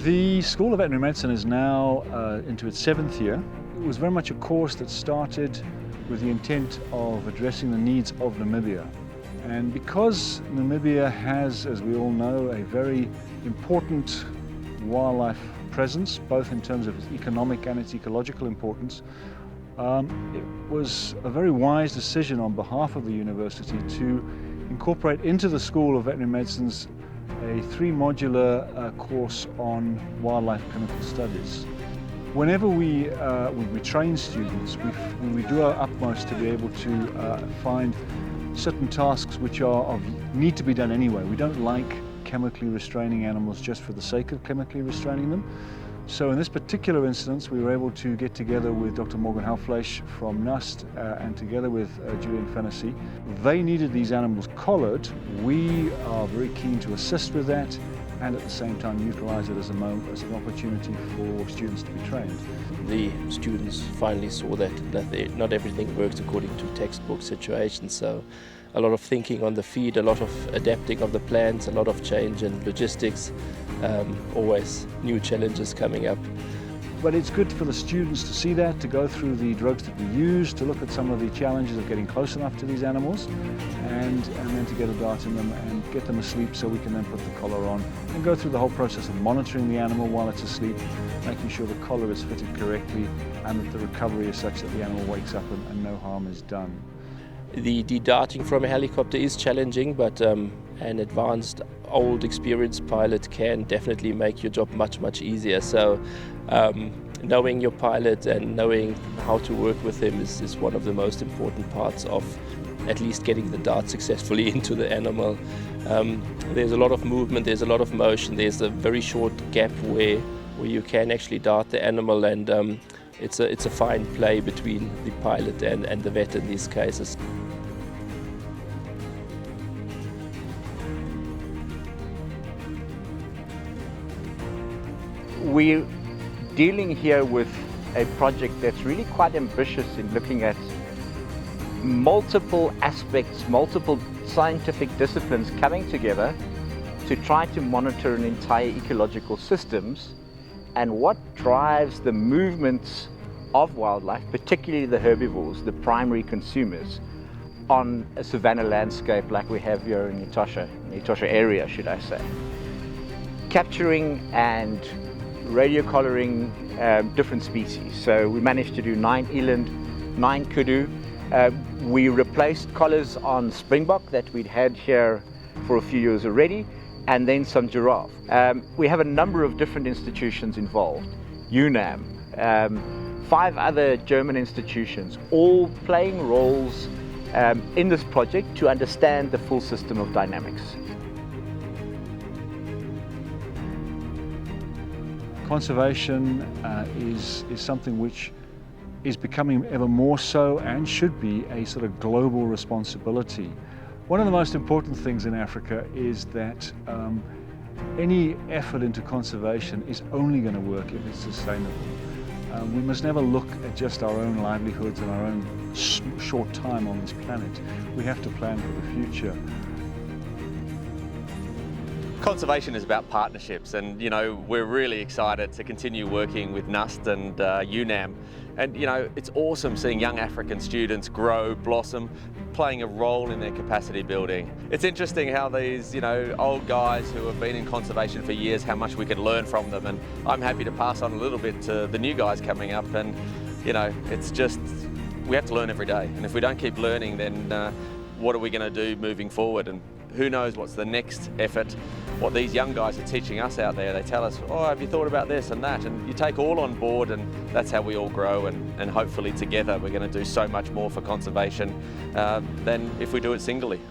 The School of Veterinary Medicine is now into its 7th year. It was very much a course that started with the intent of addressing the needs of Namibia. And because Namibia has, as we all know, a very important wildlife presence, both in terms of its economic and its ecological importance, it was a very wise decision on behalf of the university to incorporate into the School of Veterinary Medicine's a 3-modular course on wildlife clinical studies. Whenever we train students, we do our utmost to be able to find certain tasks which need to be done anyway. We don't like chemically restraining animals just for the sake of chemically restraining them. So in this particular instance, we were able to get together with Dr. Morgan Hauptfleisch from NUST and together with Julian Fennessy. They needed these animals collared. We are very keen to assist with that and at the same time utilize it as an opportunity for students to be trained. The students finally saw that not everything works according to textbook situations, so a lot of thinking on the feed, a lot of adapting of the plans, a lot of change in logistics, always new challenges coming up. But it's good for the students to see that, to go through the drugs that we use, to look at some of the challenges of getting close enough to these animals, and then to get a dart in them and get them asleep so we can then put the collar on and go through the whole process of monitoring the animal while it's asleep, making sure the collar is fitted correctly and that the recovery is such that the animal wakes up and no harm is done. The darting from a helicopter is challenging, but an advanced, old, experienced pilot can definitely make your job much easier. So knowing your pilot and knowing how to work with him is one of the most important parts of at least getting the dart successfully into the animal. There's a lot of movement, there's a lot of motion, there's a very short gap where you can actually dart the animal, and it's a fine play between the pilot and the vet in these cases. We're dealing here with a project that's really quite ambitious in looking at multiple aspects, multiple scientific disciplines coming together to try to monitor an entire ecological systems and what drives the movements of wildlife, particularly the herbivores, the primary consumers, on a savanna landscape like we have here in Etosha, the Etosha area, should I say. Capturing and radio collaring different species. So we managed to do 9 eland, 9 kudu. We replaced collars on springbok that we'd had here for a few years already, and then some giraffe. We have a number of different institutions involved. UNAM, 5 other German institutions, all playing roles in this project to understand the full system of dynamics. Conservation is something which is becoming ever more so and should be a sort of global responsibility. One of the most important things in Africa is that any effort into conservation is only going to work if it's sustainable. We must never look at just our own livelihoods and our own short time on this planet. We have to plan for the future. Conservation is about partnerships, and we're really excited to continue working with NUST and UNAM. And it's awesome seeing young African students grow, blossom, playing a role in their capacity building. It's interesting how these old guys who have been in conservation for years, how much we can learn from them, and I'm happy to pass on a little bit to the new guys coming up. And it's just, we have to learn every day, and if we don't keep learning, then what are we going to do moving forward? And who knows what's the next effort, what these young guys are teaching us out there. They tell us, oh, have you thought about this and that? And you take all on board, and that's how we all grow, and hopefully together we're going to do so much more for conservation than if we do it singly.